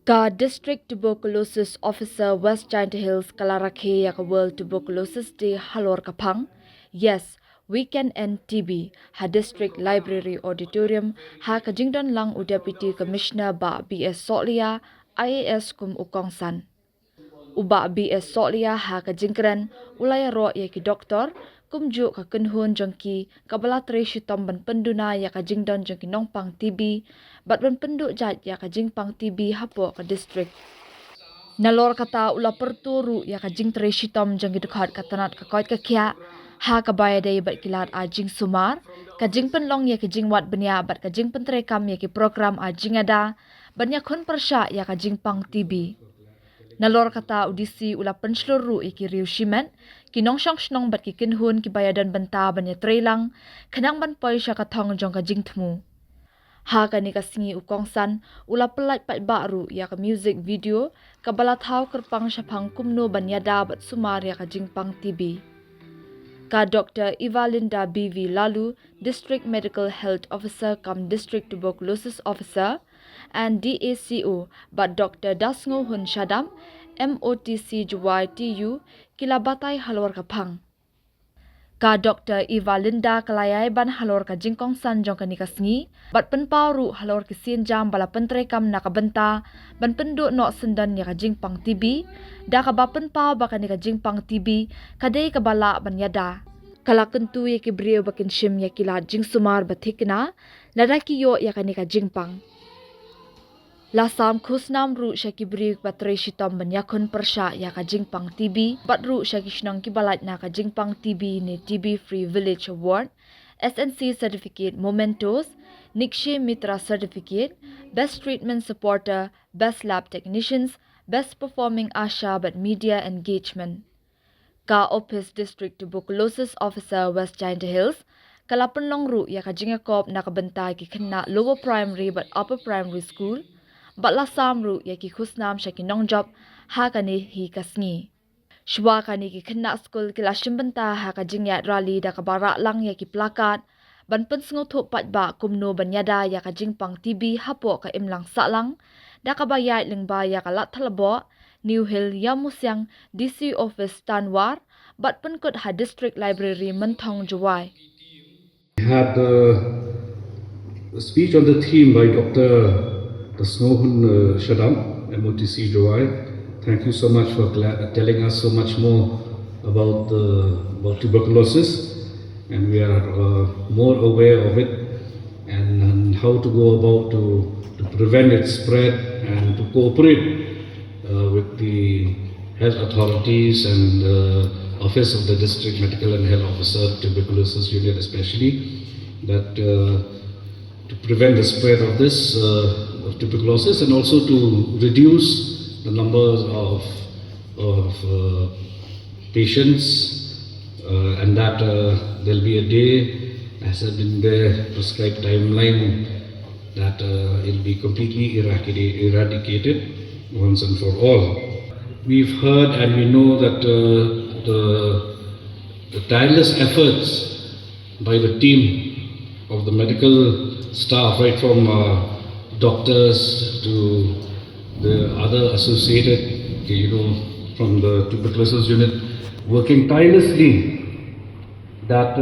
Ka District Tuberculosis Officer West Giant Hills kala Rakhe World Tuberculosis Day halor kapang. Yes, we can end TB. Ha District Library Auditorium ha kajingdon lang u Deputy Commissioner ba BS Solia IAS kum ukongsan. Uba BS Solia ha kajingkran ulaya ro ya ki doktor kumju ka kenhun jengki kabala treshi tomban penduna ya kajingdon jengki nongpang TB bat ban penduk jat ya kajingpang TB hapo ka district. Nalor kata ula perturu ya kajing treshi tom jengki dekat katanat ka koit ka khiah ha kabaya day bat kilat ajing sumar kajing penlong ya kajing wat benya bat kajing pentrekam ya ki program ajing ada banya kon persya ya kajing pang TB. Nalor kata audisi ula pensluru iki riu shimen kinong syong snong bat ki kinhun ki bayadan benta banya trailang kanang ban poi sya katong jong ka jingtmu. Ha kani kasingi ukongsan ula pelait pat baru ya ka music video kabala thau kerpang syapang kumno banyada bat sumar ya ka jingpang TB. Ka Dr. Evalinda BV Lalu, District Medical Health Officer kam District Tuberculosis Officer, and DACO but Dr. Dasngo Hun Shadam, MOTC Jowai TU, kilabatay halor kapang. Ka Dr. Evalinda kalayay ban halor ka jingkong san jong kanikasngi, bat penpauru halor kisin jam bala pentrekam nakabenta, ban penduk no sendan ya ka jingpang TB, da ka ba penpau baka ni ka jingpang TB, kadai ka bala ban yada. Kala kentu ya ki brio bakin shim ya kila jing sumar batikna, ladaki yo ya ka ni ka jingpang. Lasam khusnam ru syaki beri patre shitom banyakun persya ya ka jingpang TB bat ru syaki shnang kibalat na ka jingpang TB ni TB Free Village Award, SNC Certificate Mementos, Nikshe Mitra Certificate, Best Treatment Supporter, Best Lab Technicians, Best Performing Asha but Media Engagement. Ka Office District Tuberculosis Officer West Giant Hills, kalapan long ru ya ka jingakop nakabenta ki kena lower primary but upper primary school, batla samru ya ki khusnam shaki nongjob ha kani hi kasngi. Shwa kani ki kena school kila shimbenta ha ka jingyat rally da ka barak lang ya ki plakat, ban pensngo thop pat ba kumno banyada ya ka jingpang TB hapo ka imlang saklang, da ka bayat lengba ya ka lat thalabo, New Hill Yamusyang DC Office Tanwar, bat penkut ha District Library Mentong Jowai. We had a speech on the theme by Dr. Dasnohun Shadam, MOTC Jowai. Thank you so much for telling us so much more about tuberculosis, and we are more aware of it and how to go about to prevent its spread and to cooperate with the health authorities and Office of the District Medical and Health Officer, Tuberculosis Unit especially, that to prevent the spread of this of tuberculosis and also to reduce the numbers of patients and that there'll be a day, as has been the prescribed timeline, that it'll be completely eradicated once and for all. We've heard and we know that the tireless efforts by the team of the medical staff, right from doctors to the other associated, from the tuberculosis unit, working tirelessly that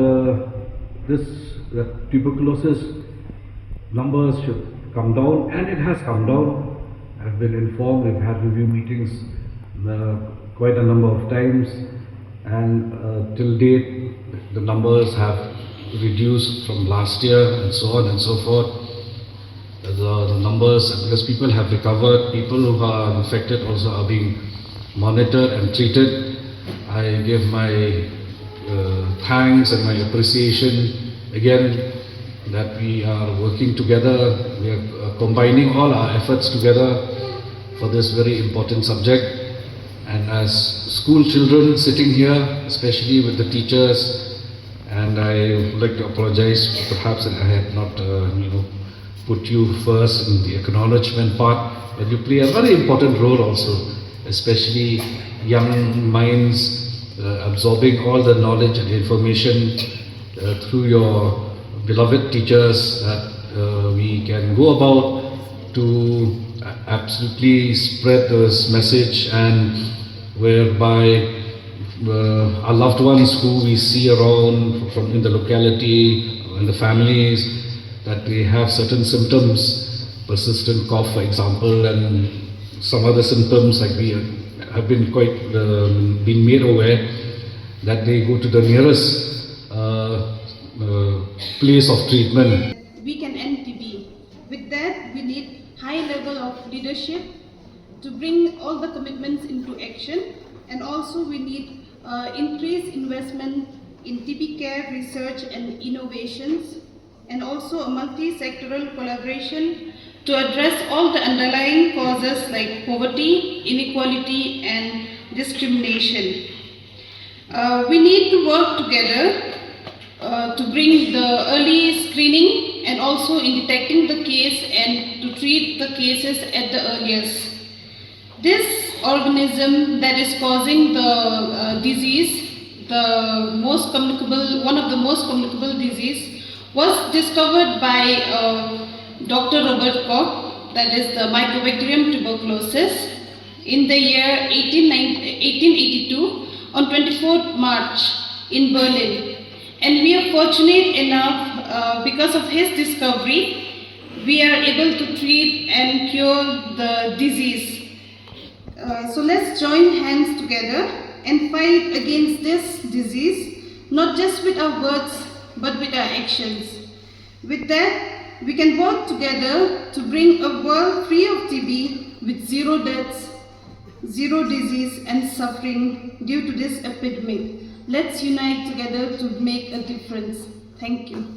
that tuberculosis numbers should come down, and it has come down. I've been informed, we've had review meetings quite a number of times, and till date the numbers have reduced from last year and so on and so forth. The numbers, because people have recovered, people who are infected also are being monitored and treated. I give my thanks and my appreciation again that we are working together, we are combining all our efforts together for this very important subject. And as school children sitting here, especially with the teachers, and I would like to apologize perhaps that I had not put you first in the acknowledgement part, but you play a very important role also, especially young minds absorbing all the knowledge and information through your beloved teachers, that we can go about to absolutely spread this message, and whereby our loved ones who we see around from in the locality and the families, that they have certain symptoms, persistent cough for example, and some other symptoms, like we have been quite been made aware that they go to the nearest place of treatment. We can end TB. With that, we need high level of leadership to bring all the commitments into action, and also we need increased investment in TB care research and innovations, and also a multi-sectoral collaboration to address all the underlying causes like poverty, inequality and discrimination. We need to work together to bring the early screening and also in detecting the case and to treat the cases at the earliest. This organism that is causing the disease, one of the most communicable disease, was discovered by Dr. Robert Koch, that is the Mycobacterium tuberculosis, in the year 1882 on 24th March in Berlin. And we are fortunate enough, because of his discovery, we are able to treat and cure the disease. So let's join hands together and fight against this disease, not just with our words, but with our actions. With that, we can work together to bring a world free of TB with zero deaths, zero disease and suffering due to this epidemic. Let's unite together to make a difference. Thank you.